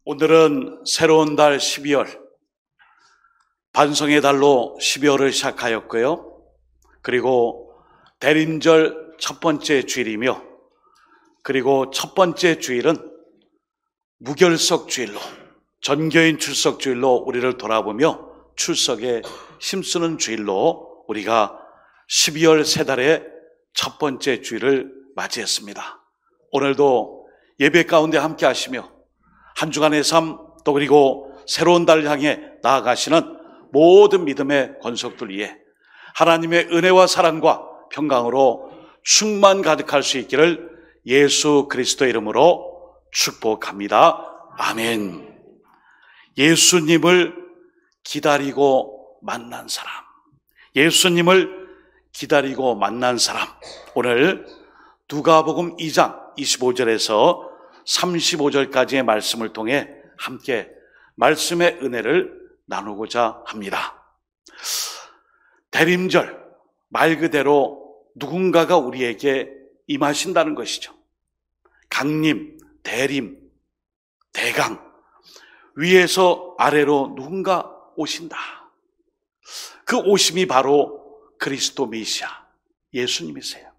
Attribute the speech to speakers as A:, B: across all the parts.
A: 오늘은 새로운 달 12월, 반성의 달로 12월을 시작하였고요. 그리고 대림절 첫 번째 주일이며, 그리고 첫 번째 주일은 무결석 주일로, 전교인 출석 주일로 우리를 돌아보며 출석에 힘쓰는 주일로 우리가 12월 세 달의 첫 번째 주일을 맞이했습니다. 오늘도 예배 가운데 함께 하시며 한 주간의 삶, 또 그리고 새로운 달을 향해 나아가시는 모든 믿음의 권속들 위해 하나님의 은혜와 사랑과 평강으로 충만 가득할 수 있기를 예수 그리스도의 이름으로 축복합니다. 아멘. 예수님을 기다리고 만난 사람, 예수님을 기다리고 만난 사람. 오늘 누가복음 2장 25절에서 35절까지의 말씀을 통해 함께 말씀의 은혜를 나누고자 합니다. 대림절, 말 그대로 누군가가 우리에게 임하신다는 것이죠. 강림, 대림, 대강, 위에서 아래로 누군가 오신다. 그 오심이 바로 그리스도 메시아, 예수님이세요.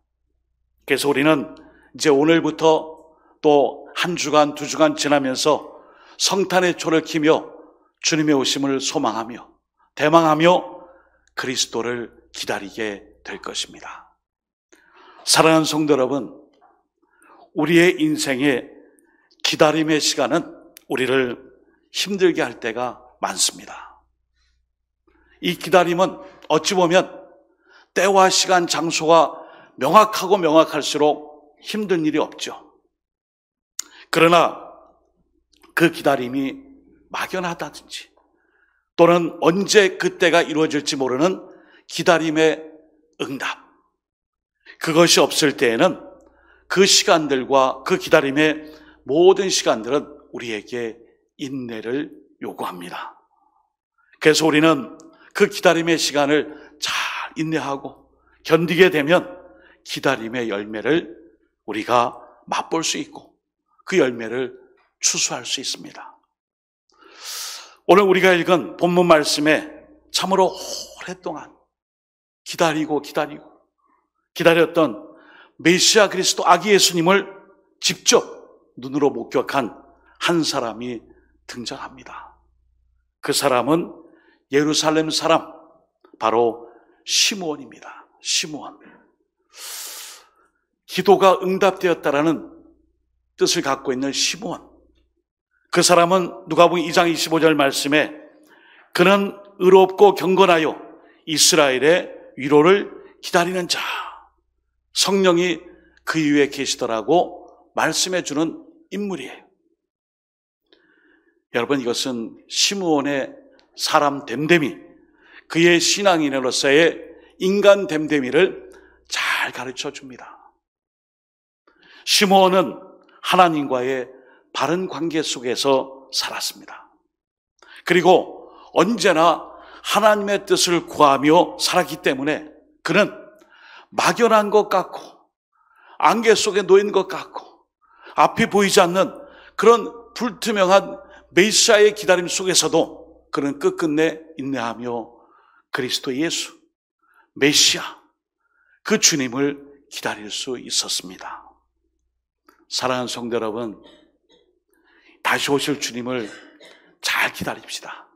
A: 그래서 우리는 이제 오늘부터 또 한 주간, 두 주간 지나면서 성탄의 초를 키며 주님의 오심을 소망하며 대망하며 그리스도를 기다리게 될 것입니다. 사랑하는 성도 여러분, 우리의 인생의 기다림의 시간은 우리를 힘들게 할 때가 많습니다. 이 기다림은 어찌 보면 때와 시간, 장소가 명확하고 명확할수록 힘든 일이 없죠. 그러나 그 기다림이 막연하다든지 또는 언제 그때가 이루어질지 모르는 기다림의 응답, 그것이 없을 때에는 그 시간들과 그 기다림의 모든 시간들은 우리에게 인내를 요구합니다. 그래서 우리는 그 기다림의 시간을 잘 인내하고 견디게 되면 기다림의 열매를 우리가 맛볼 수 있고 그 열매를 추수할 수 있습니다. 오늘 우리가 읽은 본문 말씀에 참으로 오랫동안 기다렸던 메시아 그리스도 아기 예수님을 직접 눈으로 목격한 한 사람이 등장합니다. 그 사람은 예루살렘 사람, 바로 시므온입니다. 시므온. 기도가 응답되었다라는 뜻을 갖고 있는 시므온. 그 사람은 누가복음 2장 25절 말씀에 그는 의롭고 경건하여 이스라엘의 위로를 기다리는 자, 성령이 그 위에 계시더라고 말씀해 주는 인물이에요. 여러분, 이것은 시므온의 사람 됨됨이, 그의 신앙인으로서의 인간 됨됨이를 잘 가르쳐 줍니다. 시므온은 하나님과의 바른 관계 속에서 살았습니다. 그리고 언제나 하나님의 뜻을 구하며 살았기 때문에 그는 막연한 것 같고 안개 속에 놓인 것 같고 앞이 보이지 않는 그런 불투명한 메시아의 기다림 속에서도 그는 끝끝내 인내하며 그리스도 예수, 메시아, 그 주님을 기다릴 수 있었습니다. 사랑하는 성도 여러분, 다시 오실 주님을 잘 기다립시다.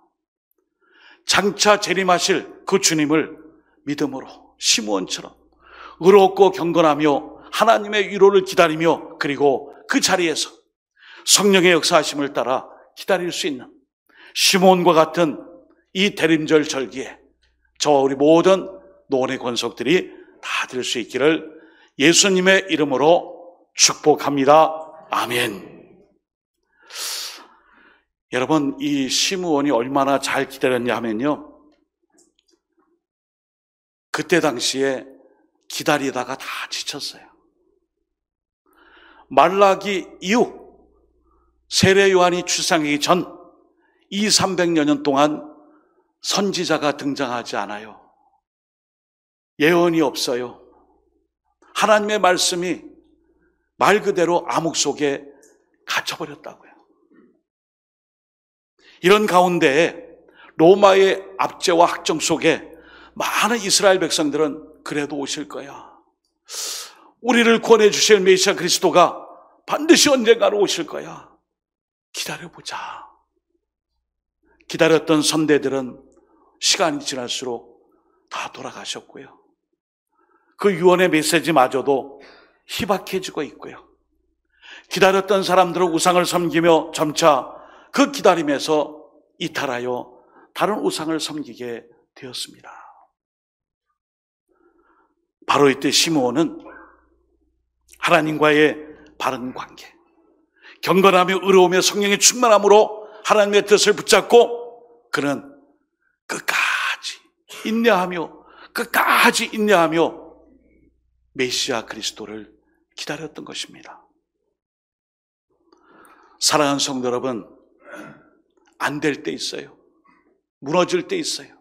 A: 장차 재림하실 그 주님을 믿음으로 시므온처럼 의롭고 경건하며 하나님의 위로를 기다리며 그리고 그 자리에서 성령의 역사하심을 따라 기다릴 수 있는 시므온과 같은 이 대림절 절기에 저와 우리 모든 노원의 권속들이 다 될 수 있기를 예수님의 이름으로 축복합니다. 아멘. 여러분, 이 시므온이 얼마나 잘 기다렸냐 하면요, 그때 당시에 기다리다가 다 지쳤어요. 말라기 이후 세례 요한이 출생하기 전 200~300여 년 동안 선지자가 등장하지 않아요. 예언이 없어요. 하나님의 말씀이 말 그대로 암흑 속에 갇혀버렸다고요. 이런 가운데 로마의 압제와 학정 속에 많은 이스라엘 백성들은 그래도 오실 거야. 우리를 구원해 주실 메시아 그리스도가 반드시 언젠가는 오실 거야. 기다려보자. 기다렸던 선대들은 시간이 지날수록 다 돌아가셨고요. 그 유언의 메시지마저도 희박해지고 있고요. 기다렸던 사람들은 우상을 섬기며 점차 그 기다림에서 이탈하여 다른 우상을 섬기게 되었습니다. 바로 이때 시므온은 하나님과의 바른 관계, 경건하며 의로우며 성령의 충만함으로 하나님의 뜻을 붙잡고 그는 끝까지 인내하며 메시아 그리스도를 기다렸던 것입니다. 사랑하는 성도 여러분, 안 될 때 있어요. 무너질 때 있어요.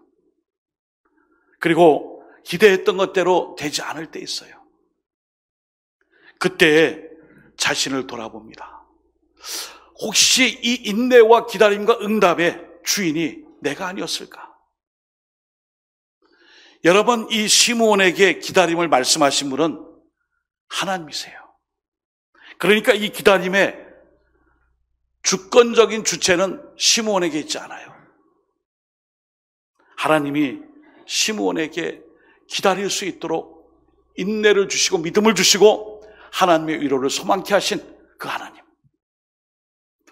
A: 그리고 기대했던 것대로 되지 않을 때 있어요. 그때 자신을 돌아봅니다. 혹시 이 인내와 기다림과 응답의 주인이 내가 아니었을까? 여러분, 이 시므온에게 기다림을 말씀하신 분은 하나님이세요. 그러니까 이 기다림의 주권적인 주체는 시므온에게 있지 않아요. 하나님이 시므온에게 기다릴 수 있도록 인내를 주시고 믿음을 주시고 하나님의 위로를 소망케 하신 그 하나님.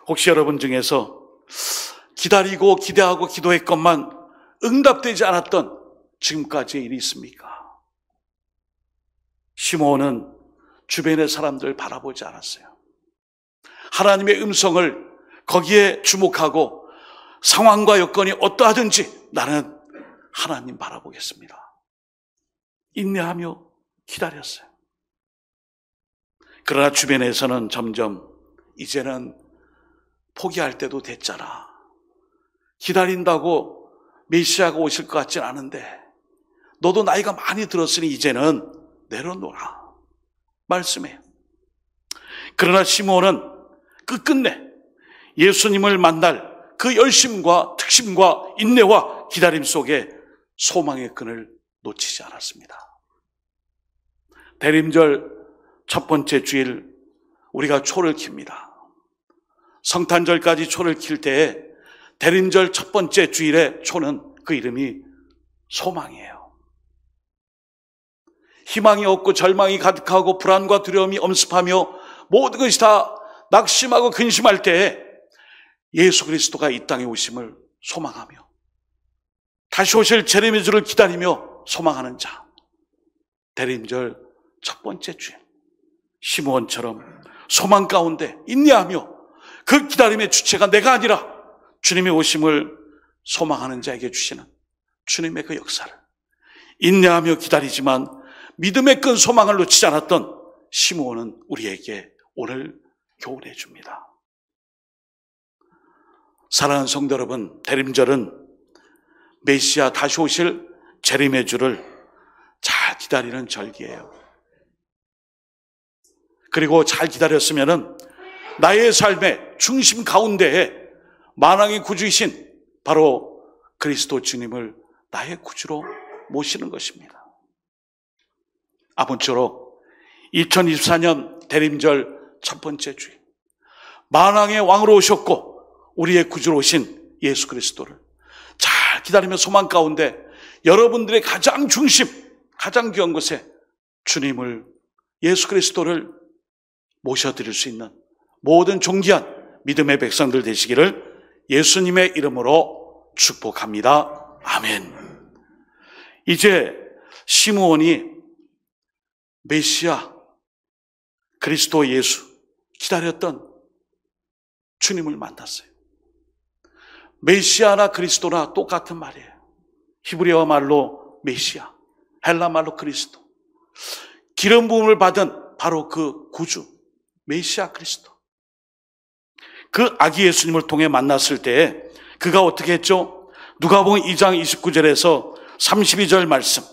A: 혹시 여러분 중에서 기다리고 기대하고 기도했건만 응답되지 않았던 지금까지의 일이 있습니까? 시므온은 주변의 사람들을 바라보지 않았어요. 하나님의 음성을 거기에 주목하고 상황과 여건이 어떠하든지 나는 하나님 바라보겠습니다. 인내하며 기다렸어요. 그러나 주변에서는 점점 이제는 포기할 때도 됐잖아. 기다린다고 메시아가 오실 것 같진 않은데 너도 나이가 많이 들었으니 이제는 내려놓아. 말씀해요. 그러나 시므온은 끝끝내 예수님을 만날 그 열심과 특심과 인내와 기다림 속에 소망의 끈을 놓치지 않았습니다. 대림절 첫 번째 주일 우리가 초를 킵니다. 성탄절까지 초를 킬 때에 대림절 첫 번째 주일의 초는 그 이름이 소망이에요. 희망이 없고 절망이 가득하고 불안과 두려움이 엄습하며 모든 것이 다 낙심하고 근심할 때에 예수 그리스도가 이 땅에 오심을 소망하며 다시 오실 재림의 주를 기다리며 소망하는 자, 대림절 첫 번째 주일 시므온처럼 소망 가운데 인내하며 그 기다림의 주체가 내가 아니라 주님의 오심을 소망하는 자에게 주시는 주님의 그 역사를 인내하며 기다리지만 믿음의 끈 소망을 놓치지 않았던 시므온은 우리에게 오늘 교훈해 줍니다. 사랑하는 성도 여러분, 대림절은 메시아 다시 오실 재림의 주를 잘 기다리는 절기예요. 그리고 잘 기다렸으면은 나의 삶의 중심 가운데에 만왕의 구주이신 바로 그리스도 주님을 나의 구주로 모시는 것입니다. 아무쪼록 2024년 대림절 첫 번째 주일 만왕의 왕으로 오셨고 우리의 구주로 오신 예수 그리스도를 잘 기다리며 소망 가운데 여러분들의 가장 중심, 가장 귀한 곳에 주님을, 예수 그리스도를 모셔드릴 수 있는 모든 존귀한 믿음의 백성들 되시기를 예수님의 이름으로 축복합니다. 아멘. 이제 시므온이 메시아 그리스도 예수 기다렸던 주님을 만났어요. 메시아나 그리스도나 똑같은 말이에요. 히브리어 말로 메시아, 헬라 말로 그리스도. 기름 부음을 받은 바로 그 구주 메시아 그리스도. 그 아기 예수님을 통해 만났을 때 그가 어떻게 했죠? 누가복음 2장 29절에서 32절 말씀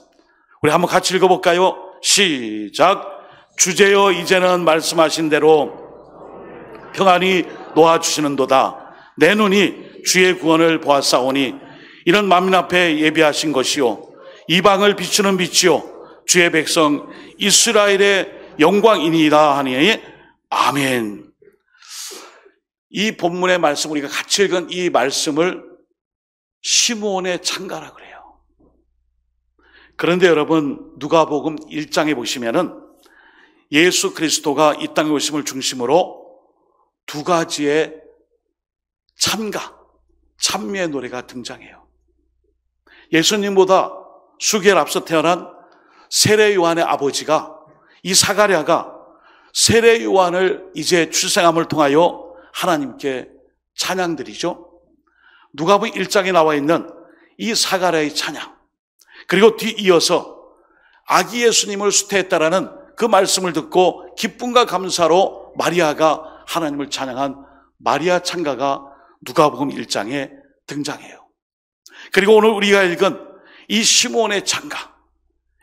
A: 우리 한번 같이 읽어볼까요? 시작. 주제여 이제는 말씀하신 대로 평안히 놓아주시는도다. 내 눈이 주의 구원을 보았사오니 이는 만민 앞에 예비하신 것이요 이방을 비추는 빛이요 주의 백성 이스라엘의 영광이니이다 하니 아멘. 이 본문의 말씀, 우리가 같이 읽은 이 말씀을 시므온의 창가라 그래요. 그런데 여러분, 누가복음 1장에 보시면은 예수 그리스도가 이 땅에 오심을 중심으로 두 가지의 찬미의 노래가 등장해요. 예수님보다 수개월 앞서 태어난 세례 요한의 아버지가, 이 사가랴가 세례 요한을 이제 출생함을 통하여 하나님께 찬양드리죠. 누가복음 1장에 나와 있는 이 사가랴의 찬양, 그리고 뒤이어서 아기 예수님을 수태했다라는 그 말씀을 듣고 기쁨과 감사로 마리아가 하나님을 찬양한 마리아 찬가가 누가복음 1장에 등장해요. 그리고 오늘 우리가 읽은 이 시므온의 찬가,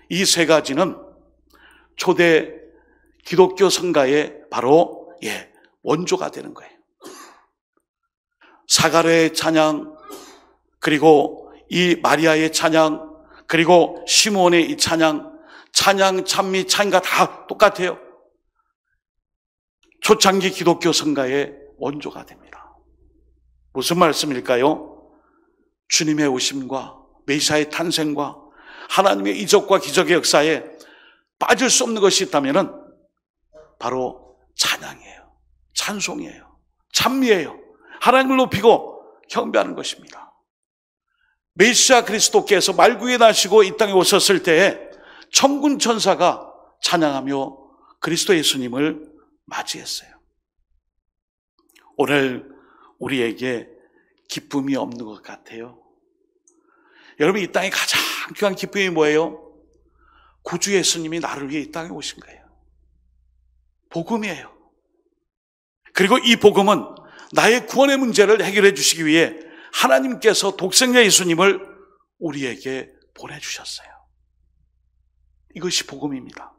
A: 이 세 가지는 초대 기독교 성가의 바로 원조가 되는 거예요. 사가랴의 찬양, 그리고 이 마리아의 찬양, 그리고 시므온의 이 찬양, 찬미, 찬가 다 똑같아요. 초창기 기독교 성가의 원조가 됩니다. 무슨 말씀일까요? 주님의 오심과 메시아의 탄생과 하나님의 이적과 기적의 역사에 빠질 수 없는 것이 있다면 바로 찬양이에요. 찬송이에요. 찬미예요. 하나님을 높이고 경배하는 것입니다. 메시아 그리스도께서 말구에 나시고 이 땅에 오셨을 때에 천군 천사가 찬양하며 그리스도 예수님을 맞이했어요. 오늘 우리에게 기쁨이 없는 것 같아요. 여러분, 이 땅에 가장 귀한 기쁨이 뭐예요? 구주 예수님이 나를 위해 이 땅에 오신 거예요. 복음이에요. 그리고 이 복음은 나의 구원의 문제를 해결해 주시기 위해 하나님께서 독생자 예수님을 우리에게 보내주셨어요. 이것이 복음입니다.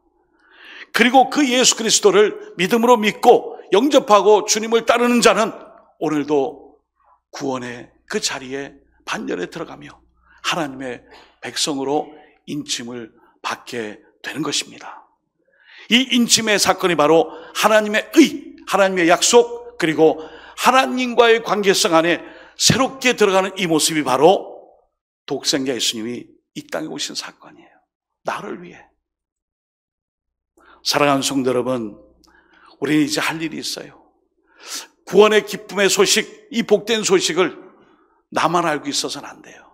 A: 그리고 그 예수 그리스도를 믿음으로 믿고 영접하고 주님을 따르는 자는 오늘도 구원의 그 자리에 반열에 들어가며 하나님의 백성으로 인침을 받게 되는 것입니다. 이 인침의 사건이 바로 하나님의 의, 하나님의 약속, 그리고 하나님과의 관계성 안에 새롭게 들어가는 이 모습이 바로 독생자 예수님이 이 땅에 오신 사건이에요. 나를 위해. 사랑하는 성도 여러분, 우리는 이제 할 일이 있어요. 구원의 기쁨의 소식, 이 복된 소식을 나만 알고 있어서는 안 돼요.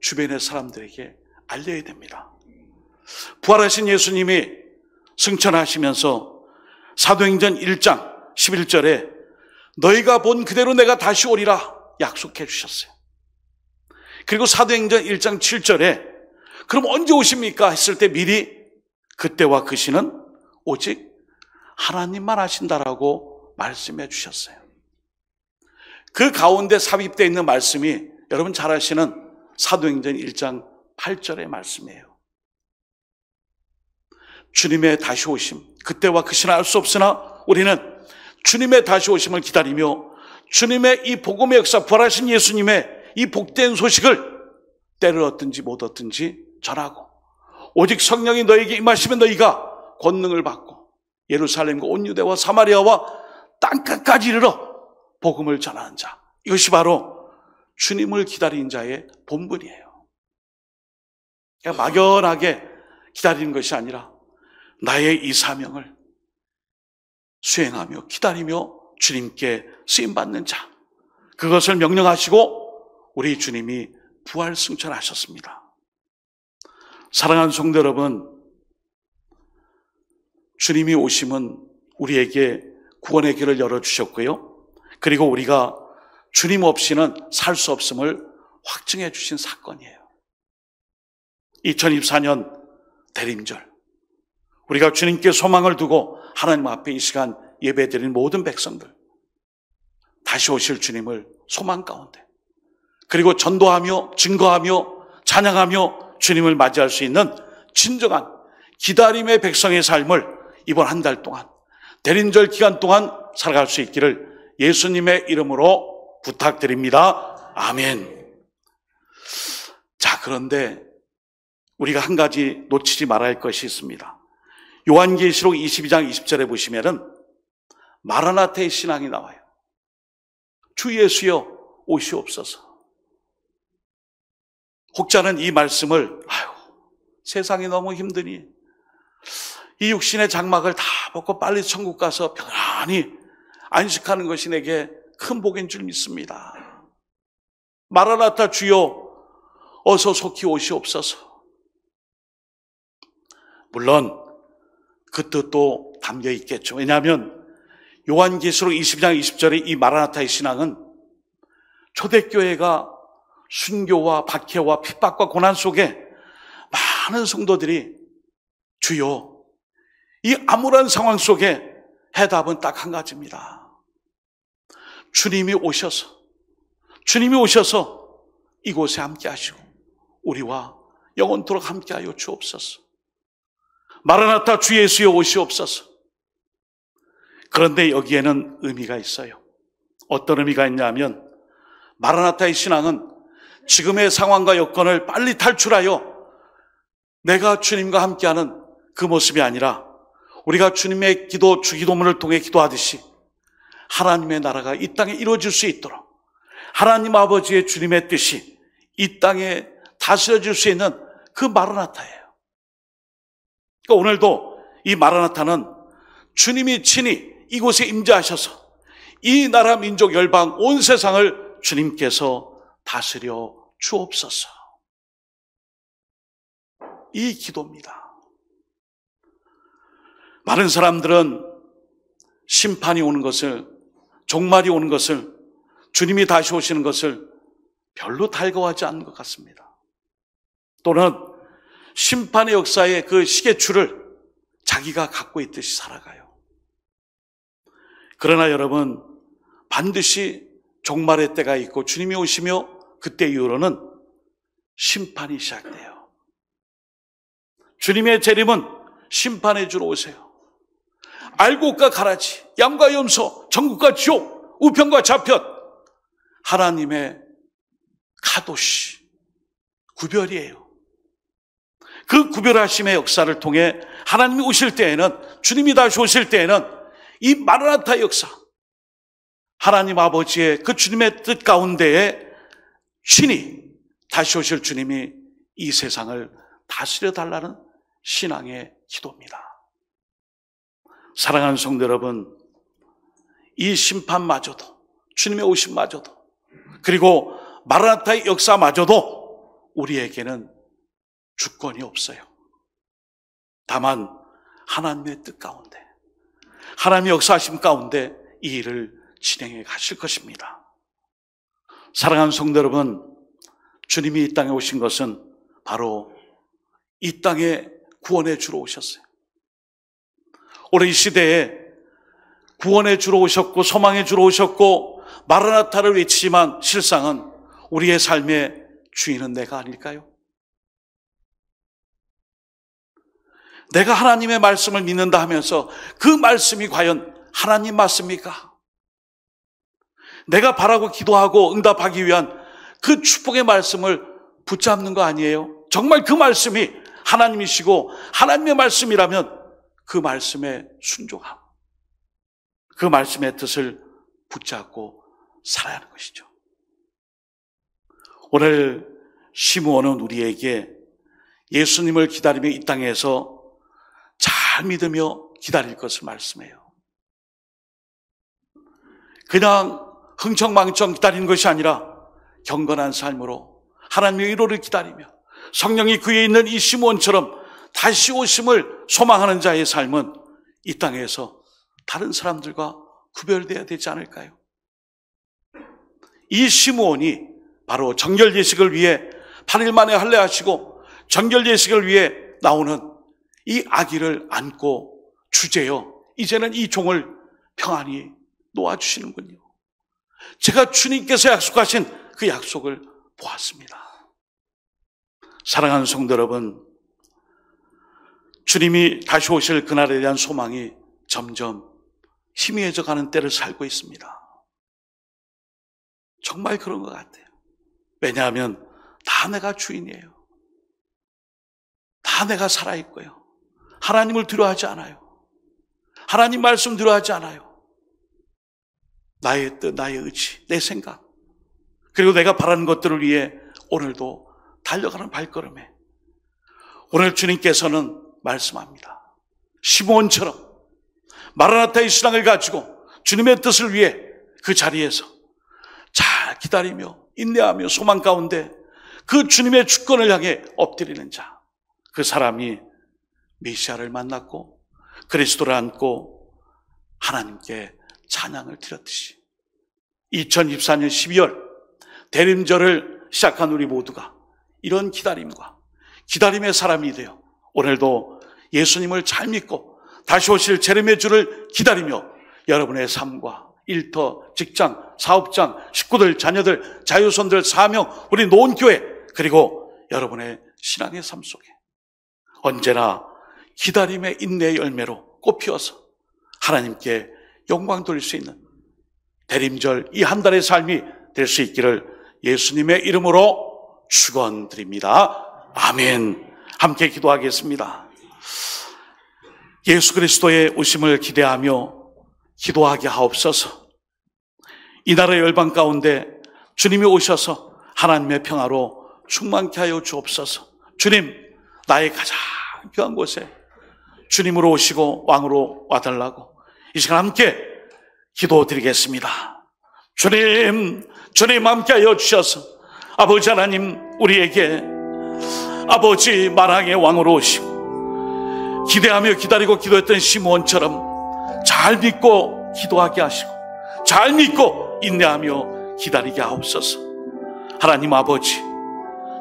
A: 주변의 사람들에게 알려야 됩니다. 부활하신 예수님이 승천하시면서 사도행전 1장 11절에 너희가 본 그대로 내가 다시 오리라 약속해 주셨어요. 그리고 사도행전 1장 7절에 그럼 언제 오십니까? 했을 때 미리 그때와 그 시는 오직 하나님만 아신다라고 말씀해 주셨어요. 그 가운데 삽입되어 있는 말씀이 여러분 잘 아시는 사도행전 1장 8절의 말씀이에요. 주님의 다시 오심, 그때와 그 시는 알 수 없으나 우리는 주님의 다시 오심을 기다리며 주님의 이 복음의 역사, 부활하신 예수님의 이 복된 소식을 때를 얻든지 못 얻든지 전하고, 오직 성령이 너에게 임하시면 너희가 권능을 받고 예루살렘과 온 유대와 사마리아와 땅끝까지 이르러 복음을 전하는 자, 이것이 바로 주님을 기다리는 자의 본분이에요. 그냥 막연하게 기다리는 것이 아니라 나의 이 사명을 수행하며 기다리며 주님께 쓰임받는 자, 그것을 명령하시고 우리 주님이 부활 승천하셨습니다. 사랑하는 성도 여러분, 주님이 오심은 우리에게 구원의 길을 열어주셨고요, 그리고 우리가 주님 없이는 살 수 없음을 확증해 주신 사건이에요. 2024년 대림절, 우리가 주님께 소망을 두고 하나님 앞에 이 시간 예배드린 모든 백성들, 다시 오실 주님을 소망 가운데, 그리고 전도하며 증거하며 찬양하며 주님을 맞이할 수 있는 진정한 기다림의 백성의 삶을 이번 한 달 동안, 대림절 기간 동안 살아갈 수 있기를 예수님의 이름으로 부탁드립니다. 아멘. 자, 그런데 우리가 한 가지 놓치지 말아야 할 것이 있습니다. 요한계시록 22장 20절에 보시면은 마라나타의 신앙이 나와요. 주 예수여 오시옵소서. 혹자는 이 말씀을 세상이 너무 힘드니 이 육신의 장막을 다 벗고 빨리 천국 가서 편안히 안식하는 것이 내게 큰 복인 줄 믿습니다. 마라나타 주여 어서 속히 오시옵소서. 물론 그 뜻도 담겨 있겠죠. 왜냐하면 요한계시록 22장 20절의 이 마라나타의 신앙은 초대교회가 순교와 박해와 핍박과 고난 속에 많은 성도들이 주여, 이 암울한 상황 속에 해답은 딱 한 가지입니다. 주님이 오셔서 이곳에 함께 하시고 우리와 영원토록 함께 하여 주옵소서. 마라나타 주 예수여 오시옵소서. 그런데 여기에는 의미가 있어요. 어떤 의미가 있냐면 마라나타의 신앙은 지금의 상황과 여건을 빨리 탈출하여 내가 주님과 함께하는 그 모습이 아니라 우리가 주님의 주기도문을 통해 기도하듯이 하나님의 나라가 이 땅에 이루어질 수 있도록 하나님 아버지의 주님의 뜻이 이 땅에 다스려질 수 있는 그 마라나타예요. 그러니까 오늘도 이 마라나타는 주님이 친히 이곳에 임재하셔서 이 나라 민족 열방 온 세상을 주님께서 다스려 주옵소서. 이 기도입니다. 많은 사람들은 심판이 오는 것을, 종말이 오는 것을, 주님이 다시 오시는 것을 별로 달가워하지 않는 것 같습니다. 또는 심판의 역사의 그 시계추를 자기가 갖고 있듯이 살아가요. 그러나 여러분, 반드시 종말의 때가 있고 주님이 오시며 그때 이후로는 심판이 시작돼요. 주님의 재림은 심판해 주러 오세요. 알곡과 가라지, 양과 염소, 천국과 지옥, 우편과 좌편, 하나님의 카도시, 구별이에요. 그 구별하심의 역사를 통해 하나님이 오실 때에는, 주님이 다시 오실 때에는 이 마라나타 역사, 하나님 아버지의 그 주님의 뜻 가운데에 친히 다시 오실 주님이 이 세상을 다스려 달라는 신앙의 기도입니다. 사랑하는 성도 여러분, 이 심판마저도, 주님의 오심마저도, 그리고 마라나타의 역사마저도 우리에게는 주권이 없어요. 다만 하나님의 뜻 가운데, 하나님의 역사하심 가운데 이 일을 진행해 가실 것입니다. 사랑하는 성도 여러분, 주님이 이 땅에 오신 것은 바로 이 땅에 구원해 주러 오셨어요. 오늘 이 시대에 구원해 주러 오셨고 소망해 주러 오셨고 마라나타를 외치지만 실상은 우리의 삶의 주인은 내가 아닐까요? 내가 하나님의 말씀을 믿는다 하면서 그 말씀이 과연 하나님 맞습니까? 내가 바라고 기도하고 응답하기 위한 그 축복의 말씀을 붙잡는 거 아니에요? 정말 그 말씀이 하나님이시고 하나님의 말씀이라면 그 말씀에 순종하고 그 말씀의 뜻을 붙잡고 살아야 하는 것이죠. 오늘 시므온은 우리에게 예수님을 기다리며 이 땅에서 잘 믿으며 기다릴 것을 말씀해요. 그냥 흥청망청 기다리는 것이 아니라 경건한 삶으로 하나님의 위로를 기다리며 성령이 그에 있는 이 시므온처럼 다시 오심을 소망하는 자의 삶은 이 땅에서 다른 사람들과 구별되어야 되지 않을까요? 이 시므온이 바로 정결 예식을 위해 8일 만에 할례하시고 정결 예식을 위해 나오는 이 아기를 안고 주제여 이제는 이 종을 평안히 놓아주시는군요. 제가 주님께서 약속하신 그 약속을 보았습니다. 사랑하는 성도 여러분, 주님이 다시 오실 그날에 대한 소망이 점점 희미해져 가는 때를 살고 있습니다. 정말 그런 것 같아요. 왜냐하면 다 내가 주인이에요. 다 내가 살아있고요. 하나님을 두려워하지 않아요. 하나님 말씀 두려워하지 않아요. 나의 뜻, 나의 의지, 내 생각, 그리고 내가 바라는 것들을 위해 오늘도 달려가는 발걸음에 오늘 주님께서는 말씀합니다. 시므온처럼 마라나타의 신앙을 가지고 주님의 뜻을 위해 그 자리에서 잘 기다리며 인내하며 소망 가운데 그 주님의 주권을 향해 엎드리는 자, 그 사람이 메시아를 만났고 그리스도를 안고 하나님께 찬양을 드렸듯이 2024년 12월 대림절을 시작한 우리 모두가 이런 기다림과 기다림의 사람이 되어 오늘도 예수님을 잘 믿고 다시 오실 재림의 주를 기다리며 여러분의 삶과 일터, 직장, 사업장, 식구들, 자녀들, 자유손들, 사명, 우리 노원교회, 그리고 여러분의 신앙의 삶 속에 언제나 기다림의 인내의 열매로 꽃피어서 하나님께 영광 돌릴 수 있는 대림절 이 한 달의 삶이 될 수 있기를 예수님의 이름으로 축원드립니다. 아멘. 함께 기도하겠습니다. 예수 그리스도의 오심을 기대하며 기도하게 하옵소서. 이 나라 열방 가운데 주님이 오셔서 하나님의 평화로 충만케 하여 주옵소서. 주님, 나의 가장 귀한 곳에 주님으로 오시고 왕으로 와달라고 이 시간 함께 기도드리겠습니다. 주님 함께 하여 주셔서 아버지 하나님 우리에게 아버지 만왕의 왕으로 오시고 기대하며 기다리고 기도했던 시므온처럼 잘 믿고 기도하게 하시고 잘 믿고 인내하며 기다리게 하옵소서. 하나님 아버지,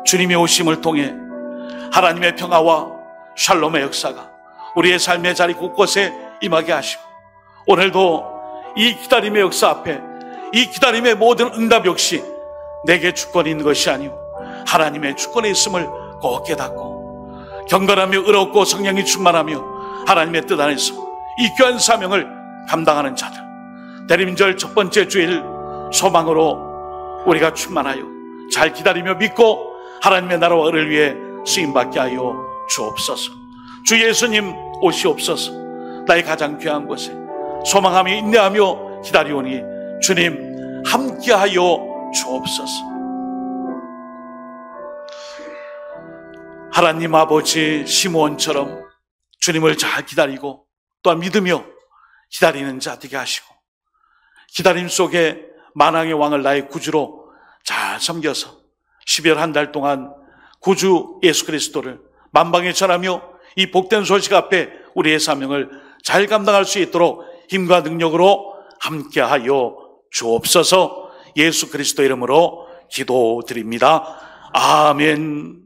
A: 주님의 오심을 통해 하나님의 평화와 샬롬의 역사가 우리의 삶의 자리 곳곳에 임하게 하시고 오늘도 이 기다림의 역사 앞에 이 기다림의 모든 응답 역시 내게 주권이 있는 것이 아니오 하나님의 주권에 있음을 꼭 깨닫고 경건하며 의롭고 성령이 충만하며 하나님의 뜻 안에서 이 귀한 사명을 감당하는 자들, 대림절 첫 번째 주일 소망으로 우리가 충만하여 잘 기다리며 믿고 하나님의 나라와 의를 위해 쓰임받게 하여 주옵소서. 주 예수님 오시옵소서. 나의 가장 귀한 곳에 소망하며 인내하며 기다리오니 주님 함께하여 주옵소서. 하나님 아버지, 시므온처럼 주님을 잘 기다리고 또한 믿으며 기다리는 자 되게 하시고 기다림 속에 만왕의 왕을 나의 구주로 잘 섬겨서 12월 한 달 동안 구주 예수 그리스도를 만방에 전하며 이 복된 소식 앞에 우리의 사명을 잘 감당할 수 있도록 힘과 능력으로 함께하여 주옵소서. 예수 그리스도 이름으로 기도드립니다. 아멘.